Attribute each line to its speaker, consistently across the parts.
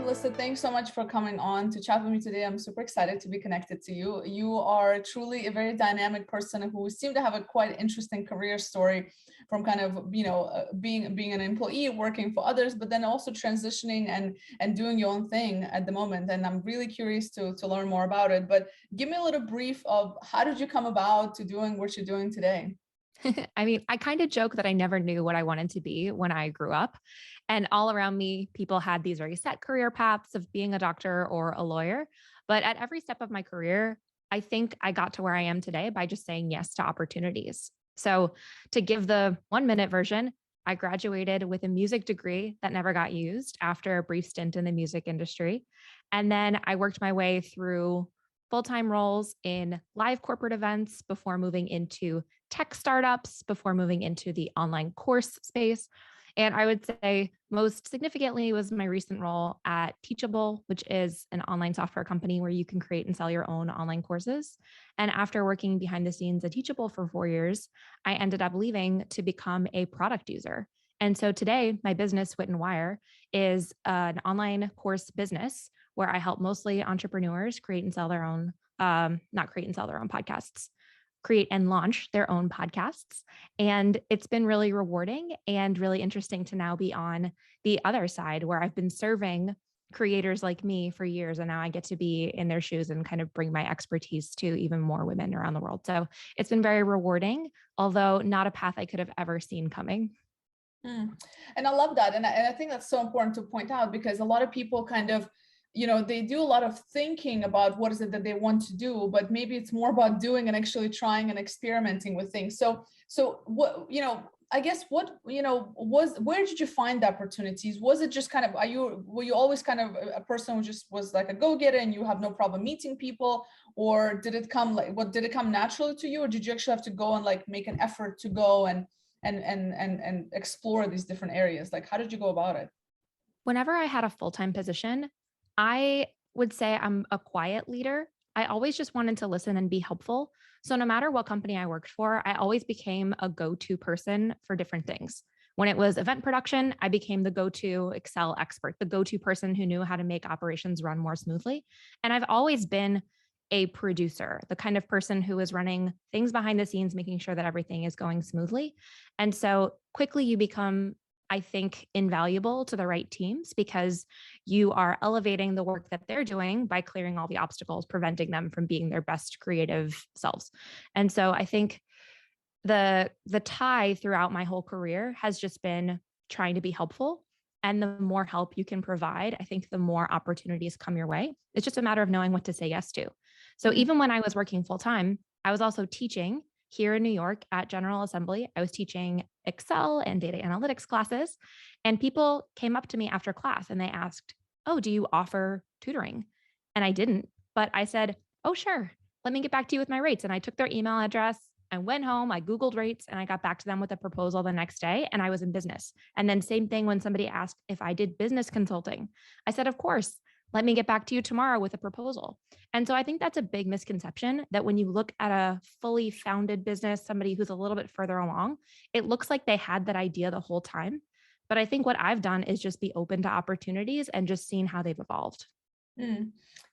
Speaker 1: Melissa, thanks so much for coming on to chat with me today. I'm super excited to be connected to you. You are truly a very dynamic person who seemed to have a quite interesting career story from kind of, being an employee, working for others, but then also transitioning and doing your own thing at the moment. And I'm really curious to learn more about it. But give me a little brief of how did you come about to doing what you're doing today?
Speaker 2: I mean, I kind of joke that I never knew what I wanted to be when I grew up. And all around me, people had these very set career paths of being a doctor or a lawyer. But at every step of my career, I think I got to where I am today by just saying yes to opportunities. So to give the 1 minute version, I graduated with a music degree that never got used after a brief stint in the music industry. And then I worked my way through full-time roles in live corporate events before moving into tech startups, before moving into the online course space. And I would say most significantly was my recent role at Teachable, which is an online software company where you can create and sell your own online courses. And after working behind the scenes at Teachable for 4 years, I ended up leaving to become a product user. And so today, my business, Wit Wire, is an online course business where I help mostly entrepreneurs create and sell their own, not create and sell their own podcasts, create and launch their own podcasts. And it's been really rewarding and really interesting to now be on the other side where I've been serving creators like me for years. And now I get to be in their shoes and kind of bring my expertise to even more women around the world. So it's been very rewarding, although not a path I could have ever seen coming.
Speaker 1: And I love that. And I think that's so important to point out because a lot of people kind of, they do a lot of thinking about what is it that they want to do, but maybe it's more about doing and actually trying and experimenting with things. So what, I guess where did you find the opportunities? Was it just kind of, were you always kind of a person who just was like a go-getter and you have no problem meeting people? Or did it come naturally to you? Or did you actually have to go and like make an effort to go and explore these different areas? Like, how did you go about it?
Speaker 2: Whenever I had a full-time position, I would say I'm a quiet leader. I always just wanted to listen and be helpful. So no matter what company I worked for, I always became a go-to person for different things. When it was event production, I became the go-to Excel expert, the go-to person who knew how to make operations run more smoothly. And I've always been a producer, the kind of person who is running things behind the scenes, making sure that everything is going smoothly. And so quickly you become, I think, invaluable to the right teams because you are elevating the work that they're doing by clearing all the obstacles, preventing them from being their best creative selves. And so I think the tie throughout my whole career has just been trying to be helpful. And the more help you can provide, I think the more opportunities come your way. It's just a matter of knowing what to say yes to. So even when I was working full time, I was also teaching here in New York at General Assembly. I was teaching Excel and data analytics classes. And people came up to me after class and they asked, "Oh, do you offer tutoring?" And I didn't, but I said, "Oh, sure. Let me get back to you with my rates." And I took their email address. I went home, I Googled rates, and I got back to them with a proposal the next day, and I was in business. And then same thing when somebody asked if I did business consulting. I said, "Of course, let me get back to you tomorrow with a proposal." And so I think that's a big misconception that when you look at a fully founded business, somebody who's a little bit further along, it looks like they had that idea the whole time. But I think what I've done is just be open to opportunities and just seeing how they've evolved.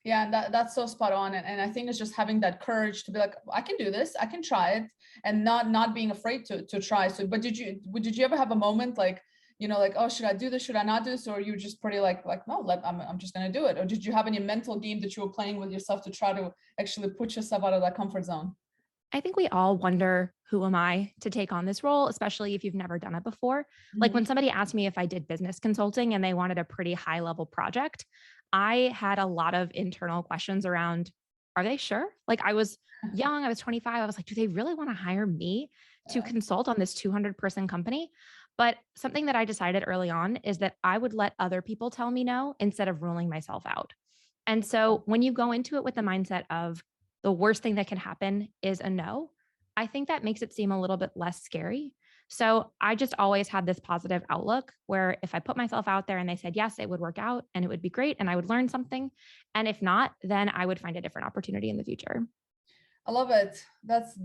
Speaker 1: Yeah, that's so spot on. And I think it's just having that courage to be like, I can do this, I can try it, and not being afraid to try. So, but did you ever have a moment like, like, oh, should I do this? Should I not do this? Or you just pretty like, no, I'm just going to do it. Or did you have any mental game that you were playing with yourself to try to actually put yourself out of that comfort zone?
Speaker 2: I think we all wonder, who am I to take on this role, especially if you've never done it before? Like when somebody asked me if I did business consulting and they wanted a pretty high level project, I had a lot of internal questions around, are they sure? Like I was young, I was 25. I was like, do they really want to hire me to consult on this 200-person company? But something that I decided early on is that I would let other people tell me no instead of ruling myself out. And so when you go into it with the mindset of the worst thing that can happen is a no, I think that makes it seem a little bit less scary. So I just always had this positive outlook where if I put myself out there and they said yes, it would work out and it would be great and I would learn something. And if not, then I would find a different opportunity in the future.
Speaker 1: I love it. That's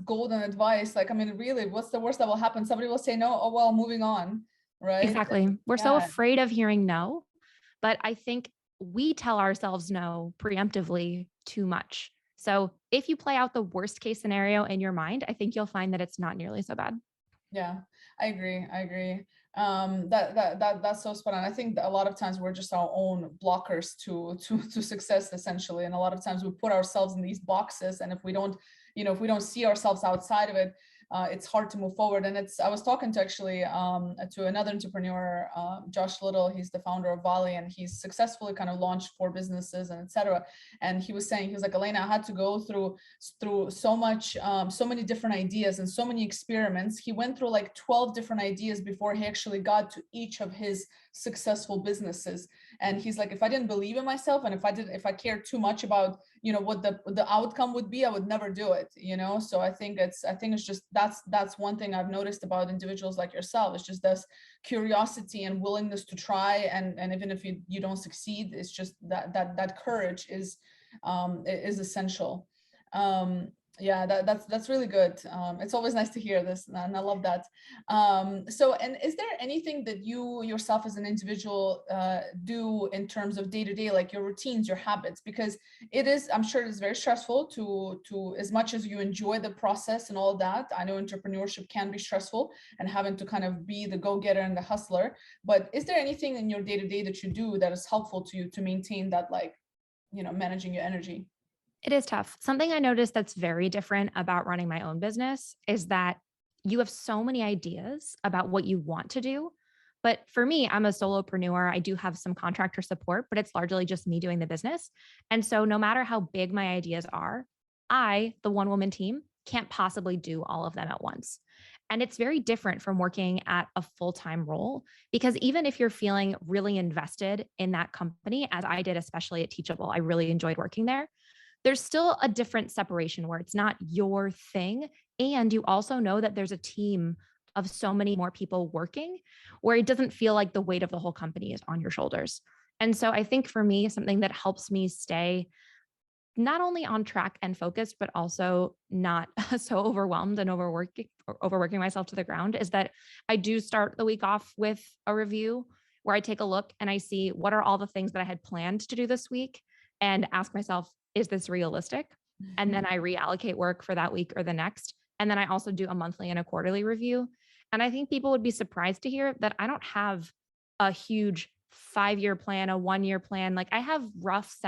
Speaker 1: golden advice. Like, I mean, really, what's the worst that will happen? Somebody will say no. Oh, well, moving on. Right.
Speaker 2: Exactly. We're so
Speaker 1: Yeah.
Speaker 2: afraid of hearing no. but I think we tell ourselves no preemptively too much. So if you play out the worst case scenario in your mind, I think you'll find that it's not nearly so bad.
Speaker 1: Yeah, I agree. I agree. That's so spot on. I think that a lot of times we're just our own blockers to success, essentially. And a lot of times we put ourselves in these boxes, and if we don't, if we don't see ourselves outside of it, it's hard to move forward. And I was talking to actually to another entrepreneur, Josh Little. He's the founder of Valley, and he's successfully kind of launched 4 businesses and etc. And he was saying, he was like, Elena, I had to go through so much, so many different ideas and so many experiments. He went through like 12 different ideas before he actually got to each of his successful businesses. And he's like, if I didn't believe in myself, and if I cared too much about, what the outcome would be, I would never do it, So I think it's just, that's one thing I've noticed about individuals like yourself. It's just this curiosity and willingness to try. And even if you don't succeed, it's just that courage is essential. Yeah, that's really good. It's always nice to hear this, and I love that. So, and is there anything that you yourself as an individual do in terms of day-to-day, like your routines, your habits? Because I'm sure it is very stressful to as much as you enjoy the process and all that. I know entrepreneurship can be stressful and having to kind of be the go-getter and the hustler. But is there anything in your day-to-day that you do that is helpful to you to maintain that, like, managing your energy?
Speaker 2: It is tough. Something I noticed that's very different about running my own business is that you have so many ideas about what you want to do. But for me, I'm a solopreneur. I do have some contractor support, but it's largely just me doing the business. And so no matter how big my ideas are, I, the one woman team, can't possibly do all of them at once. And it's very different from working at a full-time role, because even if you're feeling really invested in that company, as I did, especially at Teachable, I really enjoyed working there, there's still a different separation where it's not your thing. And you also know that there's a team of so many more people working, where it doesn't feel like the weight of the whole company is on your shoulders. And so I think for me, something that helps me stay not only on track and focused, but also not so overwhelmed and overworking myself to the ground, is that I do start the week off with a review where I take a look and I see what are all the things that I had planned to do this week, and ask myself, is this realistic? And then I reallocate work for that week or the next. And then I also do a monthly and a quarterly review. And I think people would be surprised to hear that I don't have a huge 5-year plan, a 1-year plan. Like, I have rough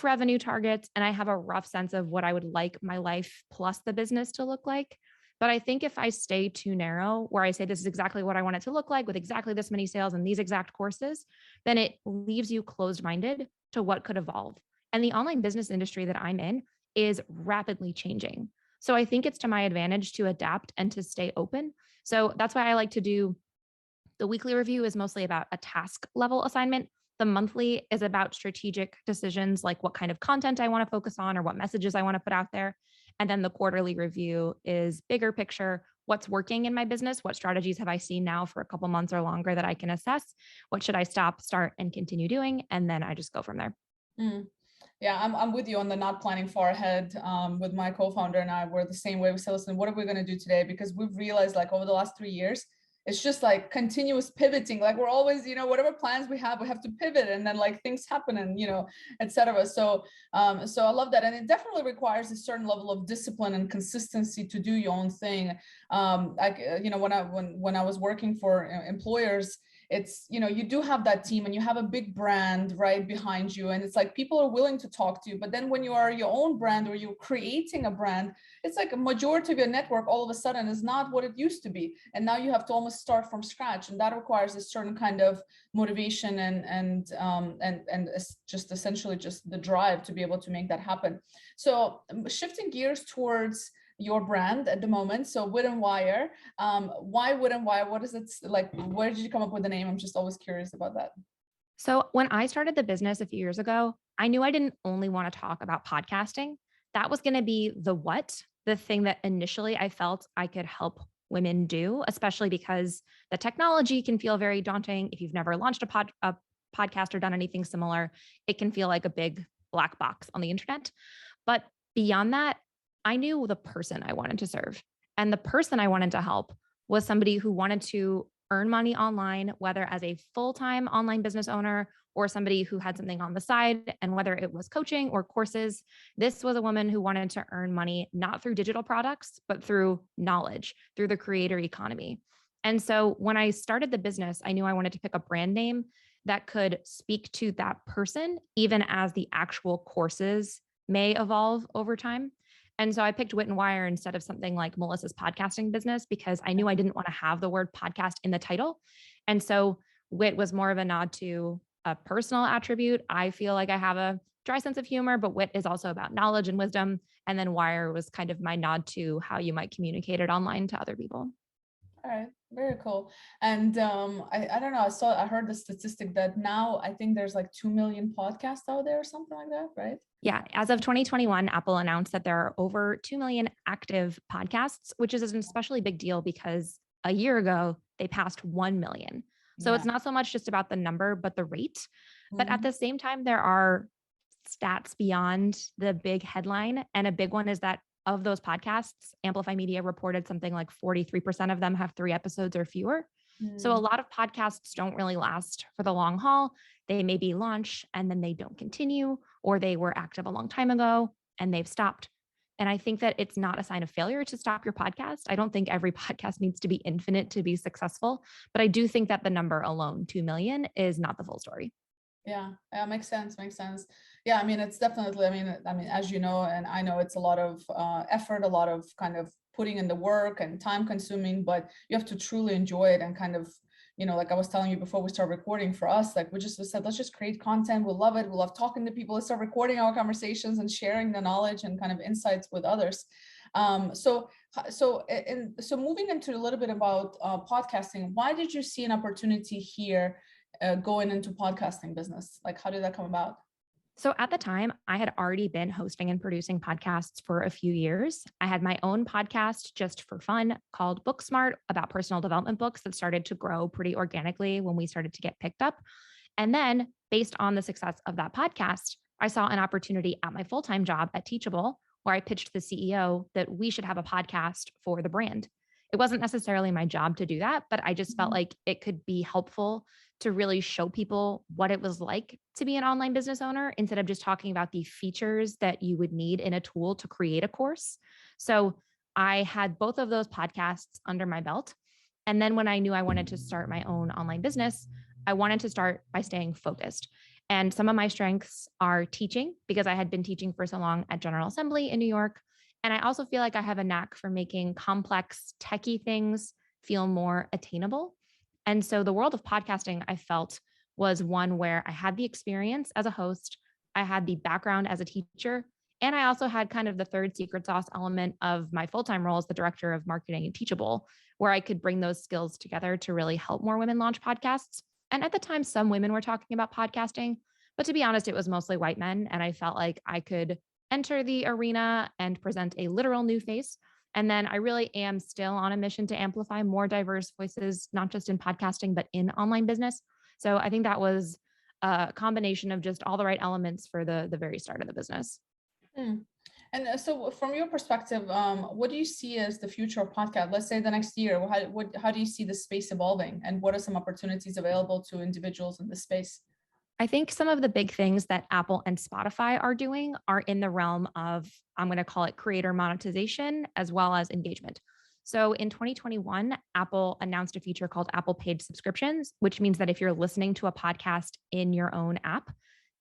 Speaker 2: revenue targets, and I have a rough sense of what I would like my life plus the business to look like. But I think if I stay too narrow, where I say this is exactly what I want it to look like with exactly this many sales and these exact courses, then it leaves you closed-minded to what could evolve. And the online business industry that I'm in is rapidly changing. So I think it's to my advantage to adapt and to stay open. So that's why I like to do the weekly review is mostly about a task level assignment. The monthly is about strategic decisions, like what kind of content I want to focus on or what messages I want to put out there. And then the quarterly review is bigger picture. What's working in my business? What strategies have I seen now for a couple months or longer that I can assess? What should I stop, start, and continue doing? And then I just go from there.
Speaker 1: Mm. Yeah, I'm with you on the not planning far ahead. With my co-founder and I, we're the same way. We say, listen, what are we going to do today? Because we've realized, like, over the last 3 years, it's just like continuous pivoting. Like, we're always, whatever plans we have to pivot, and then like things happen, and etc. So I love that, and it definitely requires a certain level of discipline and consistency to do your own thing. Like, when I was working for employers, it's, you do have that team and you have a big brand right behind you, and it's like people are willing to talk to you. But then when you are your own brand, or you're creating a brand, it's like a majority of your network all of a sudden is not what it used to be, and now you have to almost start from scratch, and that requires a certain kind of motivation and just essentially just the drive to be able to make that happen. So shifting gears towards your brand at the moment. So Wit and Wire, why Wit and Wire? What is it like? Where did you come up with the name? I'm just always curious about that.
Speaker 2: So when I started the business a few years ago, I knew I didn't only want to talk about podcasting. That was going to be the thing that initially I felt I could help women do, especially because the technology can feel very daunting. If you've never launched a podcast or done anything similar, it can feel like a big black box on the internet. But beyond that, I knew the person I wanted to serve. And the person I wanted to help was somebody who wanted to earn money online, whether as a full-time online business owner or somebody who had something on the side, and whether it was coaching or courses. This was a woman who wanted to earn money, not through digital products, but through knowledge, through the creator economy. And so when I started the business, I knew I wanted to pick a brand name that could speak to that person, even as the actual courses may evolve over time. And so I picked Wit and Wire instead of something like Melissa's podcasting business, because I knew I didn't want to have the word podcast in the title. And so Wit was more of a nod to a personal attribute. I feel like I have a dry sense of humor, but Wit is also about knowledge and wisdom. And then Wire was kind of my nod to how you might communicate it online to other people.
Speaker 1: All right, very cool. And I don't know, I heard the statistic that now I think there's like 2 million podcasts out there or something like that, right?
Speaker 2: Yeah. As of 2021, Apple announced that there are over 2 million active podcasts, which is an especially big deal because a year ago they passed 1 million. So it's not so much just about the number, but the rate. But at the same time, there are stats beyond the big headline. And a big one is that of those podcasts, Amplify Media reported something like 43% of them have 3 episodes or fewer. So a lot of podcasts don't really last for the long haul. They maybe launch and then they don't continue, or they were active a long time ago and they've stopped. And I think that it's not a sign of failure to stop your podcast. I don't think every podcast needs to be infinite to be successful, but I do think that the number alone, 2 million, is not the full story.
Speaker 1: Yeah, makes sense. Yeah, I mean, it's definitely, I mean, as you know, and I know, it's a lot of effort, a lot of kind of putting in the work and time consuming, but you have to truly enjoy it and kind of, like I was telling you before we start recording, for us, like we said, let's just create content. We love it. We love talking to people. Let's start recording our conversations and sharing the knowledge and kind of insights with others. So moving into a little bit about podcasting, why did you see an opportunity here going into podcasting business? Like, how did that come about?
Speaker 2: So at the time, I had already been hosting and producing podcasts for a few years. I had my own podcast just for fun called Book Smart, about personal development books, that started to grow pretty organically when we started to get picked up. And then, based on the success of that podcast, I saw an opportunity at my full-time job at Teachable, where I pitched the CEO that we should have a podcast for the brand. It wasn't necessarily my job to do that, but I just felt like it could be helpful to really show people what it was like to be an online business owner, instead of just talking about the features that you would need in a tool to create a course. So I had both of those podcasts under my belt. And then when I knew I wanted to start my own online business, I wanted to start by staying focused. And some of my strengths are teaching, because I had been teaching for so long at General Assembly in New York. And I also feel like I have a knack for making complex techie things feel more attainable. And so the world of podcasting, I felt, was one where I had the experience as a host, I had the background as a teacher, and I also had kind of the third secret sauce element of my full-time role as the director of marketing at Teachable, where I could bring those skills together to really help more women launch podcasts. And at the time, some women were talking about podcasting, but to be honest, it was mostly white men. And I felt like I could enter the arena and present a literal new face. And then I really am still on a mission to amplify more diverse voices, not just in podcasting, but in online business. So I think that was a combination of just all the right elements for the very start of the business.
Speaker 1: And so from your perspective, what do you see as the future of podcast? Let's say the next year, how do you see the space evolving, and what are some opportunities available to individuals in the space?
Speaker 2: I think some of the big things that Apple and Spotify are doing are in the realm of, I'm going to call it creator monetization, as well as engagement. So in 2021, Apple announced a feature called Apple Paid Subscriptions, which means that if you're listening to a podcast in your own app,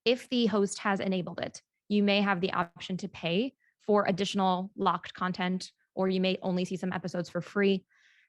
Speaker 2: if the host has enabled it, you may have the option to pay for additional locked content, or you may only see some episodes for free.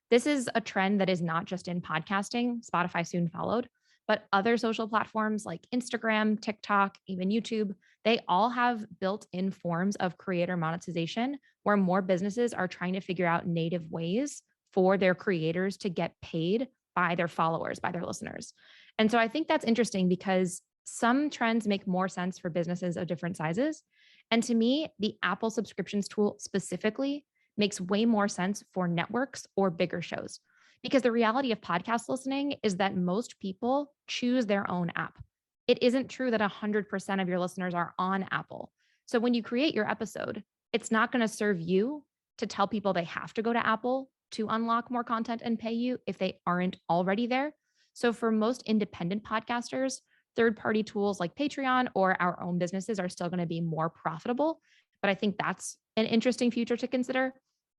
Speaker 2: This is a trend that is not just in podcasting. Spotify soon followed. But other social platforms like Instagram, TikTok, even YouTube, they all have built-in forms of creator monetization, where more businesses are trying to figure out native ways for their creators to get paid by their followers, by their listeners. And so I think that's interesting, because some trends make more sense for businesses of different sizes. And to me, the Apple subscriptions tool specifically makes way more sense for networks or bigger shows. Because the reality of podcast listening is that most people choose their own app. It isn't true that 100% of your listeners are on Apple. So when you create your episode, it's not going to serve you to tell people they have to go to Apple to unlock more content and pay you if they aren't already there. So for most independent podcasters, third-party tools like Patreon or our own businesses are still going to be more profitable. But I think that's an interesting future to consider.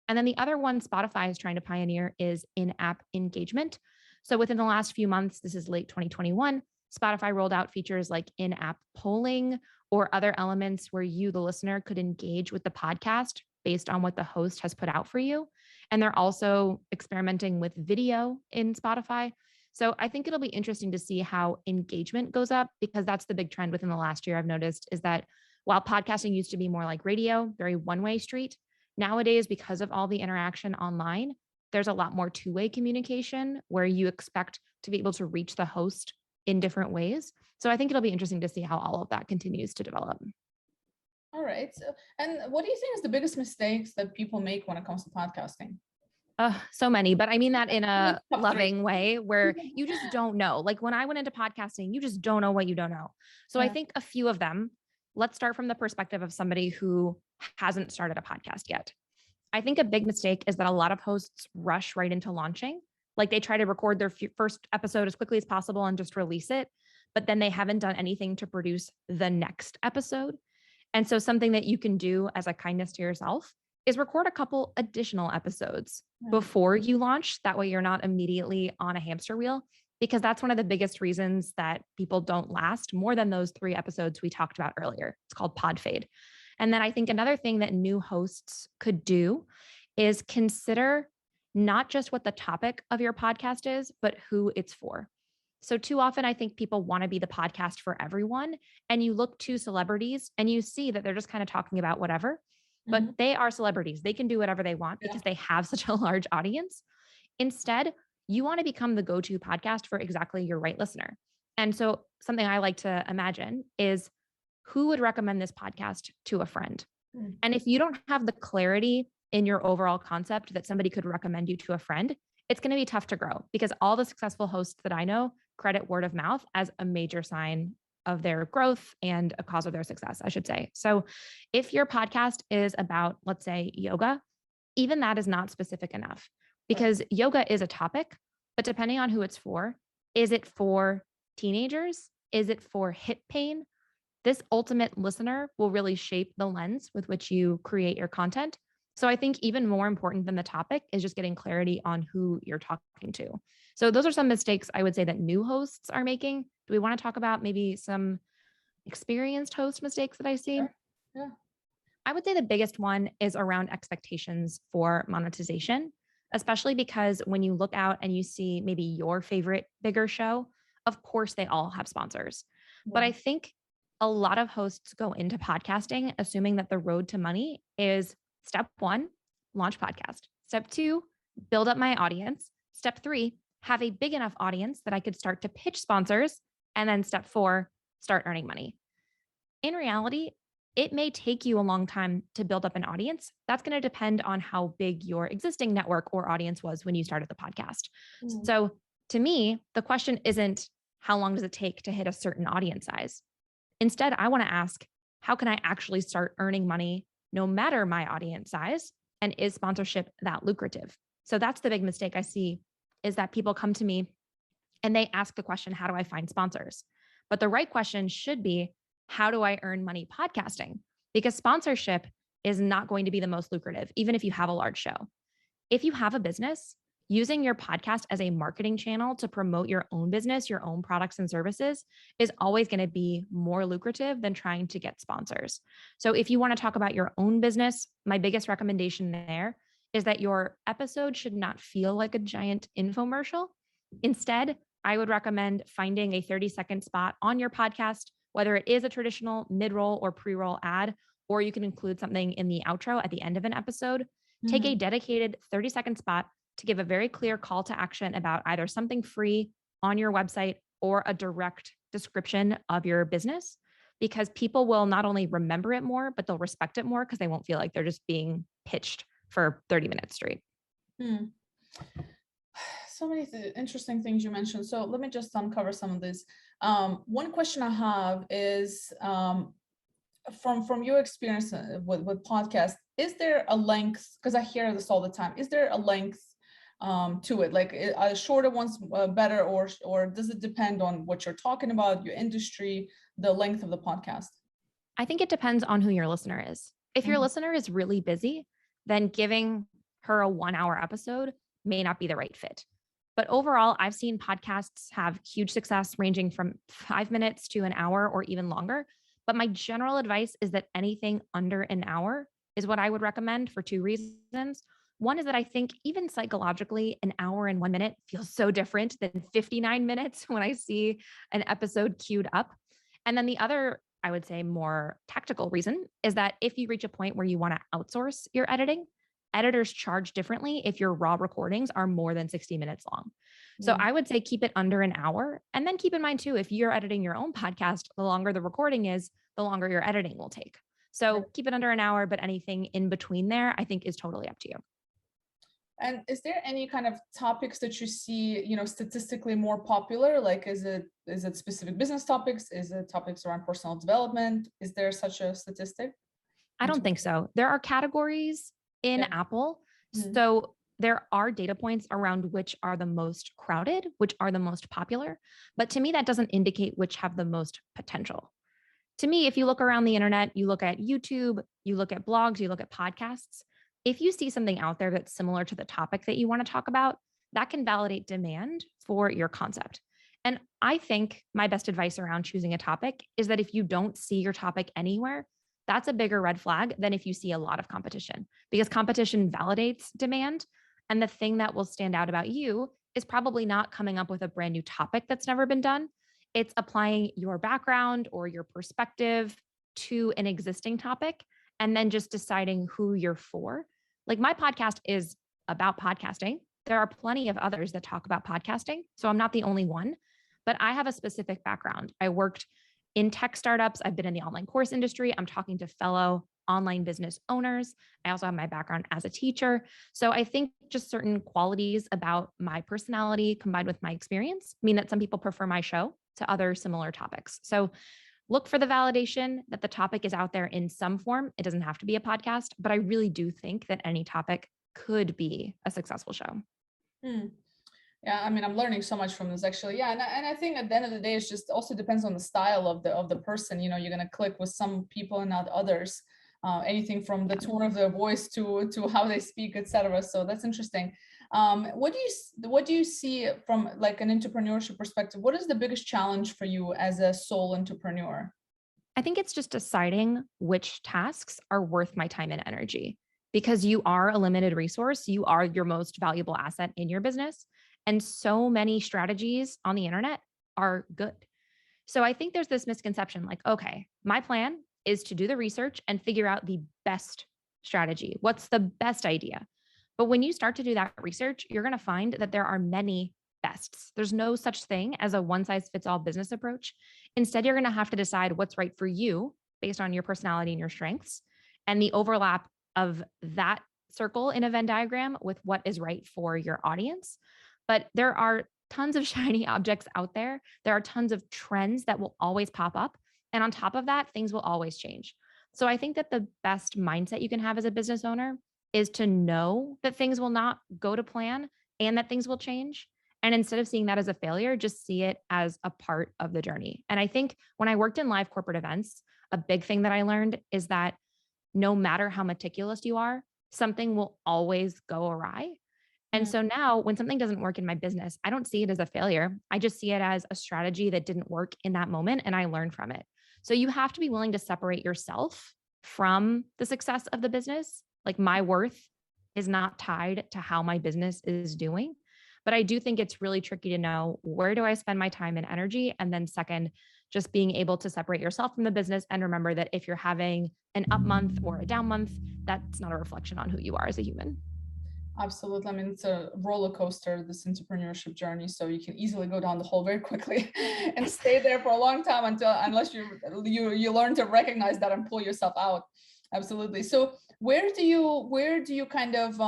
Speaker 2: And then the other one Spotify is trying to pioneer is in-app engagement. So within the last few months, this is late 2021, Spotify rolled out features like in-app polling or other elements where you, the listener, could engage with the podcast based on what the host has put out for you. And they're also experimenting with video in Spotify. So I think it'll be interesting to see how engagement goes up, because that's the big trend within the last year I've noticed is that while podcasting used to be more like radio, very one-way street, nowadays, because of all the interaction online, there's a lot more two-way communication where you expect to be able to reach the host in different ways. So I think it'll be interesting to see how all of that continues to develop.
Speaker 1: All right. So, and what do you think is the biggest mistakes that people make when it comes to podcasting?
Speaker 2: So many, but I mean that in a
Speaker 1: Top
Speaker 2: loving
Speaker 1: three.
Speaker 2: way where you just don't know. Like when I went into podcasting, you just don't know what you don't know. So I think a few of them, let's start from the perspective of somebody who hasn't started a podcast yet. I think a big mistake is that a lot of hosts rush right into launching. Like they try to record their first episode as quickly as possible and just release it, but then they haven't done anything to produce the next episode. And so something that you can do as a kindness to yourself is record a couple additional episodes before you launch. That way you're not immediately on a hamster wheel, because that's one of the biggest reasons that people don't last more than those 3 episodes we talked about earlier. It's called pod fade. And then I think another thing that new hosts could do is consider not just what the topic of your podcast is, but who it's for. So too often, I think people want to be the podcast for everyone. And you look to celebrities and you see that they're just kind of talking about whatever, but they are celebrities. They can do whatever they want because they have such a large audience. Instead, you want to become the go-to podcast for exactly your right listener. And so something I like to imagine is, who would recommend this podcast to a friend? And if you don't have the clarity in your overall concept that somebody could recommend you to a friend, it's going to be tough to grow, because all the successful hosts that I know credit word of mouth as a major sign of their growth and a cause of their success, I should say. So if your podcast is about, let's say, yoga, even that is not specific enough, because yoga is a topic, but depending on who it's for, is it for teenagers? Is it for hip pain? This ultimate listener will really shape the lens with which you create your content. So I think even more important than the topic is just getting clarity on who you're talking to. So those are some mistakes I would say that new hosts are making. Do we want to talk about maybe some experienced host mistakes that I see?
Speaker 1: Sure. Yeah.
Speaker 2: I would say the biggest one is around expectations for monetization, especially because when you look out and you see maybe your favorite bigger show, of course they all have sponsors. But I think a lot of hosts go into podcasting assuming that the road to money is step 1, launch podcast. Step 2, build up my audience. Step 3, have a big enough audience that I could start to pitch sponsors. And then step 4, start earning money. In reality, it may take you a long time to build up an audience. That's going to depend on how big your existing network or audience was when you started the podcast. So to me, the question isn't how long does it take to hit a certain audience size? Instead, I want to ask, how can I actually start earning money no matter my audience size? And is sponsorship that lucrative? So that's the big mistake I see, is that people come to me and they ask the question, how do I find sponsors? But the right question should be, how do I earn money podcasting? Because sponsorship is not going to be the most lucrative, even if you have a large show. If you have a business, using your podcast as a marketing channel to promote your own business, your own products and services is always going to be more lucrative than trying to get sponsors. So if you want to talk about your own business, my biggest recommendation there is that your episode should not feel like a giant infomercial. Instead, I would recommend finding a 30-second spot on your podcast, whether it is a traditional mid-roll or pre-roll ad, or you can include something in the outro at the end of an episode. Take a dedicated 30-second spot to give a very clear call to action about either something free on your website or a direct description of your business, because people will not only remember it more, but they'll respect it more because they won't feel like they're just being pitched for 30 minutes straight.
Speaker 1: So many interesting things you mentioned. So let me just uncover some of this. One question I have is, from your experience with podcasts, is there a length, because I hear this all the time, is there a length to it? Like, are shorter ones better, or does it depend on what you're talking about, your industry, the length of the podcast?
Speaker 2: I think it depends on who your listener is. If your
Speaker 1: Mhm.
Speaker 2: listener is really busy, then giving her a 1 hour episode may not be the right fit. But overall, I've seen podcasts have huge success ranging from 5 minutes to an hour or even longer. But my general advice is that anything under an hour is what I would recommend for two reasons. One is that I think even psychologically, an hour and 1 minute feels so different than 59 minutes when I see an episode queued up. And then the other, I would say, more tactical reason is that if you reach a point where you want to outsource your editing, editors charge differently if your raw recordings are more than 60 minutes long. So
Speaker 1: Mm.
Speaker 2: I would say keep it under an hour. And then keep in mind, too, if you're editing your own podcast, the longer the recording is, the longer your editing will take. So keep it under an hour, but anything in between there, I think, is totally up to you.
Speaker 1: And is there any kind of topics that you see, statistically more popular? Like, is it specific business topics? Is it topics around personal development? Is there such a statistic?
Speaker 2: I don't think so. There are categories in
Speaker 1: Yeah.
Speaker 2: Apple.
Speaker 1: Mhm.
Speaker 2: So there are data points around which are the most crowded, which are the most popular. But to me, that doesn't indicate which have the most potential. To me, if you look around the internet, you look at YouTube, you look at blogs, you look at podcasts, if you see something out there that's similar to the topic that you want to talk about, that can validate demand for your concept. And I think my best advice around choosing a topic is that if you don't see your topic anywhere, that's a bigger red flag than if you see a lot of competition, because competition validates demand. And the thing that will stand out about you is probably not coming up with a brand new topic that's never been done. It's applying your background or your perspective to an existing topic and then just deciding who you're for. Like, my podcast is about podcasting. There are plenty of others that talk about podcasting, so I'm not the only one, but I have a specific background. I worked in tech startups. I've been in the online course industry. I'm talking to fellow online business owners. I also have my background as a teacher. So I think just certain qualities about my personality combined with my experience mean that some people prefer my show to other similar topics. So look for the validation that the topic is out there in some form. It doesn't have to be a podcast, but I really do think that any topic could be a successful show.
Speaker 1: Hmm. Yeah, I mean, I'm learning so much from this, actually. Yeah, and I think at the end of the day, it's just also depends on the style of the person. You're gonna click with some people and not others. Anything from the tone of their voice to how they speak, etc. So that's interesting. What do you see from like an entrepreneurship perspective? What is the biggest challenge for you as a sole entrepreneur?
Speaker 2: I think it's just deciding which tasks are worth my time and energy, because you are a limited resource. You are your most valuable asset in your business. And so many strategies on the internet are good. So I think there's this misconception like, okay, my plan is to do the research and figure out the best strategy. What's the best idea? But when you start to do that research, you're going to find that there are many bests. There's no such thing as a one size fits all business approach. Instead, you're going to have to decide what's right for you based on your personality and your strengths and the overlap of that circle in a Venn diagram with what is right for your audience. But there are tons of shiny objects out there. There are tons of trends that will always pop up. And on top of that, things will always change. So I think that the best mindset you can have as a business owner is to know that things will not go to plan and that things will change. And instead of seeing that as a failure, just see it as a part of the journey. And I think when I worked in live corporate events, a big thing that I learned is that no matter how meticulous you are, something will always go awry. And so now when something doesn't work in my business, I don't see it as a failure. I just see it as a strategy that didn't work in that moment and I learned from it. So you have to be willing to separate yourself from the success of the business. Like, my worth is not tied to how my business is doing. But I do think it's really tricky to know, where do I spend my time and energy? And then second, just being able to separate yourself from the business and remember that if you're having an up month or a down month, that's not a reflection on who you are as a human.
Speaker 1: Absolutely. I mean, it's a roller coaster, this entrepreneurship journey. So you can easily go down the hole very quickly and stay there for a long time unless you learn to recognize that and pull yourself out. Absolutely. So where do you kind of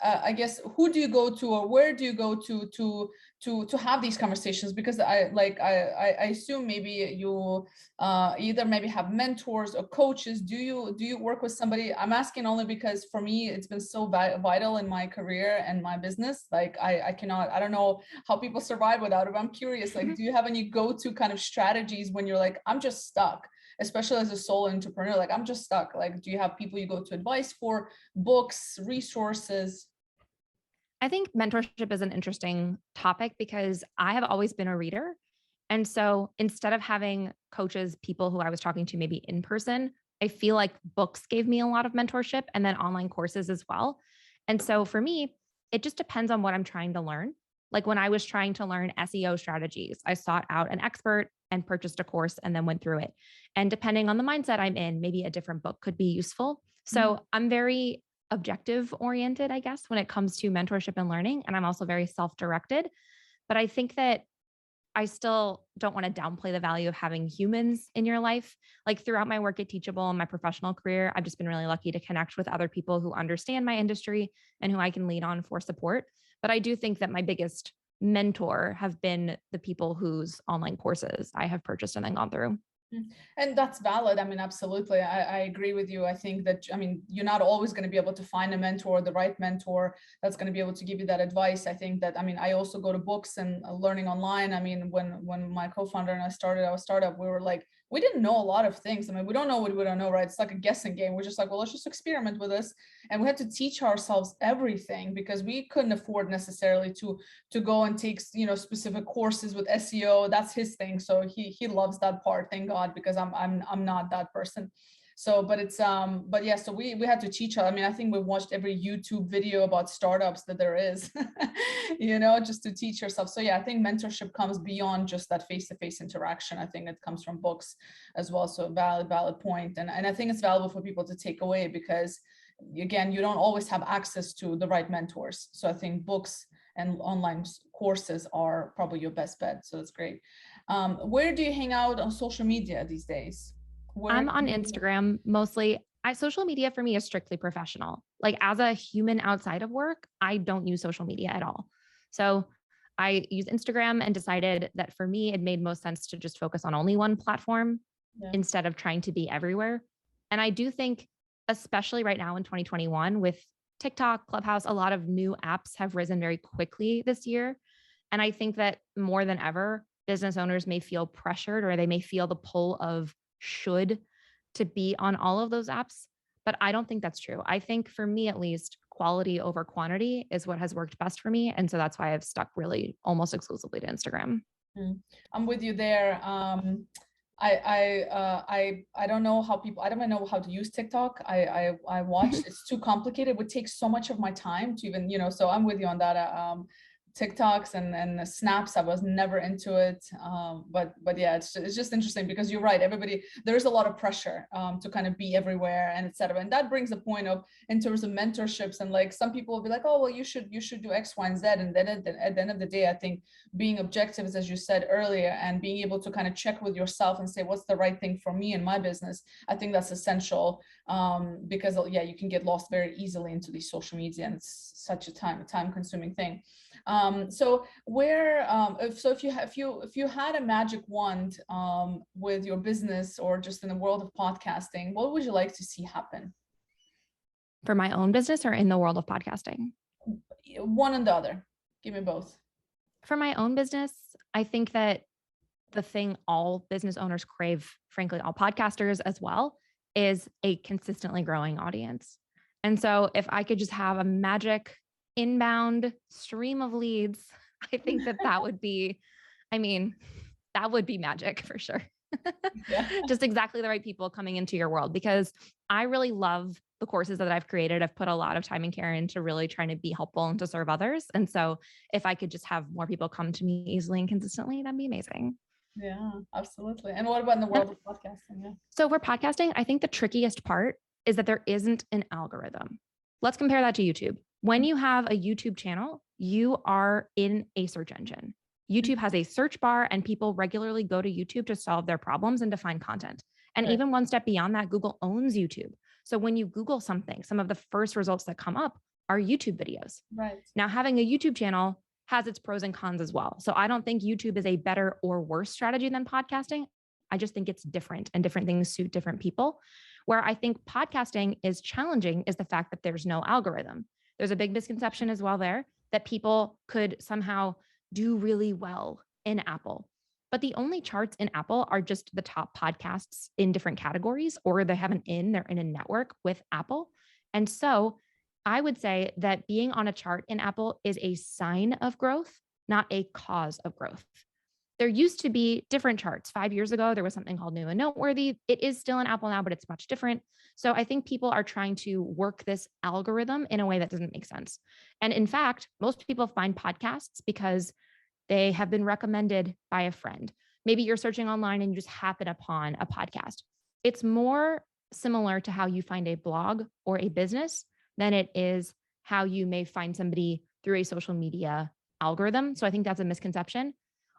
Speaker 1: I guess, who do you go to, or where do you go to have these conversations? Because I assume maybe you either maybe have mentors or coaches. Do you work with somebody? I'm asking only because for me it's been so vital in my career and my business. Like I don't know how people survive without it. I'm curious, like, do you have any go-to kind of strategies when you're like, I'm just stuck, especially as a solo entrepreneur, like I'm just stuck? Like, do you have people you go to advice for, books, resources?
Speaker 2: I think mentorship is an interesting topic because I have always been a reader. And so instead of having coaches, people who I was talking to maybe in person, I feel like books gave me a lot of mentorship, and then online courses as well. And so for me, it just depends on what I'm trying to learn. Like when I was trying to learn SEO strategies, I sought out an expert and purchased a course and then went through it. And depending on the mindset I'm in, maybe a different book could be useful. So I'm very objective oriented, I guess, when it comes to mentorship and learning. And I'm also very self-directed. But I think that I still don't want to downplay the value of having humans in your life. Like throughout my work at Teachable and my professional career, I've just been really lucky to connect with other people who understand my industry and who I can lean on for support. But I do think that my biggest mentor have been the people whose online courses I have purchased and then gone through.
Speaker 1: And that's valid. I mean, absolutely. I agree with you. I think that, I mean, you're not always going to be able to find a mentor, the right mentor that's going to be able to give you that advice. I think that, I mean, I also go to books and learning online. I mean, when my co-founder and I started our startup, we were like, we didn't know a lot of things. I mean, we don't know what we don't know, right? It's like a guessing game. We're just like, well, let's just experiment with this. And we had to teach ourselves everything because we couldn't afford necessarily to go and take, you know, specific courses with SEO. That's his thing. So he loves that part, thank God, because I'm not that person. So, but it's but yeah, so we had to teach her. I mean, I think we watched every YouTube video about startups that there is, you know, just to teach yourself. So yeah, I think mentorship comes beyond just that face-to-face interaction. I think it comes from books as well. So valid point. And I think it's valuable for people to take away because again, you don't always have access to the right mentors. So I think books and online courses are probably your best bet. So that's great. Where do you hang out on social media these days?
Speaker 2: I'm on Instagram mostly. Social media for me is strictly professional. Like as a human outside of work, I don't use social media at all. So I use Instagram and decided that for me, it made most sense to just focus on only one platform instead of trying to be everywhere. And I do think, especially right now in 2021 with TikTok, Clubhouse, a lot of new apps have risen very quickly this year. And I think that more than ever, business owners may feel pressured or they may feel the pull of should to be on all of those apps. But I don't think that's true. I think for me, at least, quality over quantity is what has worked best for me. And so that's why I've stuck really almost exclusively to Instagram.
Speaker 1: I'm with you there. I don't know how people, I don't even know how to use TikTok. I watched, it's too complicated. It would take so much of my time to even, you know, so I'm with you on that. TikToks and the snaps, I was never into it. But yeah, it's just interesting because you're right. Everybody, there's a lot of pressure to kind of be everywhere and etc. And that brings a point of, in terms of mentorships, and like some people will be like, oh, well, you should do X, Y, and Z. And then at the end of the day, I think being objective, as you said earlier, and being able to kind of check with yourself and say, what's the right thing for me and my business? I think that's essential because yeah, you can get lost very easily into these social media, and it's such a time consuming thing. So where, if you had a magic wand with your business or just in the world of podcasting, what would you like to see happen?
Speaker 2: For my own business or in the world of podcasting?
Speaker 1: One and the other. Give me both.
Speaker 2: For my own business, I think that the thing all business owners crave, frankly, all podcasters as well, is a consistently growing audience. And so if I could just have a magic inbound stream of leads, I think that would be, I mean, that would be magic for sure. Yeah. Just exactly the right people coming into your world, because I really love the courses that I've created. I've put a lot of time and care into really trying to be helpful and to serve others. And so if I could just have more people come to me easily and consistently, that'd be amazing.
Speaker 1: Yeah, absolutely. And what about in the world of podcasting? Yeah.
Speaker 2: So for podcasting, I think the trickiest part is that there isn't an algorithm. Let's compare that to YouTube. When you have a YouTube channel, you are in a search engine. YouTube has a search bar and people regularly go to YouTube to solve their problems and to find content. And even one step beyond that, Google owns YouTube. So when you Google something, some of the first results that come up are YouTube videos.
Speaker 1: Right.
Speaker 2: Now, having a YouTube channel has its pros and cons as well. So I don't think YouTube is a better or worse strategy than podcasting. I just think it's different, and different things suit different people. Where I think podcasting is challenging is the fact that there's no algorithm. There's a big misconception as well there that people could somehow do really well in Apple. But the only charts in Apple are just the top podcasts in different categories, or they have they're in a network with Apple. And so I would say that being on a chart in Apple is a sign of growth, not a cause of growth. There used to be different charts. 5 years ago, there was something called New and Noteworthy. It is still in Apple now, but it's much different. So I think people are trying to work this algorithm in a way that doesn't make sense. And in fact, most people find podcasts because they have been recommended by a friend. Maybe you're searching online and you just happen upon a podcast. It's more similar to how you find a blog or a business than it is how you may find somebody through a social media algorithm. So I think that's a misconception.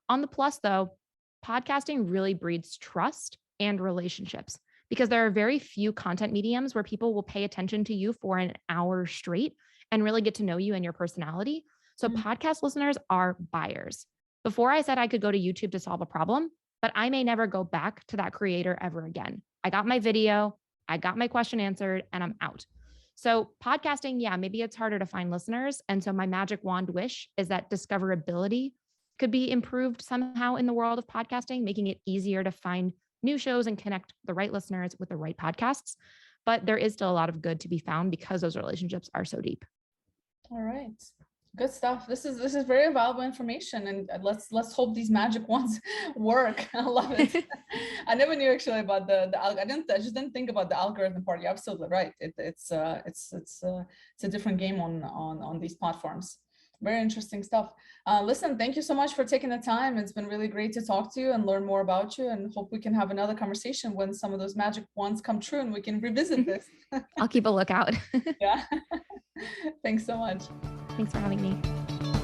Speaker 2: On the plus, though, podcasting really breeds trust and relationships, because there are very few content mediums where people will pay attention to you for an hour straight and really get to know you and your personality. So podcast listeners are buyers. Before, I said I could go to YouTube to solve a problem, but I may never go back to that creator ever again. I got my video, I got my question answered, and I'm out. So podcasting, yeah, maybe it's harder to find listeners. And so my magic wand wish is that discoverability could be improved somehow in the world of podcasting, making it easier to find new shows and connect the right listeners with the right podcasts. But there is still a lot of good to be found because those relationships are so deep.
Speaker 1: All right. Good stuff. This is very valuable information, and let's hope these magic ones work. I love it. I never knew actually about the I just didn't think about the algorithm part. You're absolutely right. It's a different game on these platforms. Very interesting stuff. Listen, thank you so much for taking the time. It's been really great to talk to you and learn more about you, and hope we can have another conversation when some of those magic ones come true and we can revisit this.
Speaker 2: I'll keep a lookout.
Speaker 1: Yeah. Thanks so much.
Speaker 2: Thanks for having me.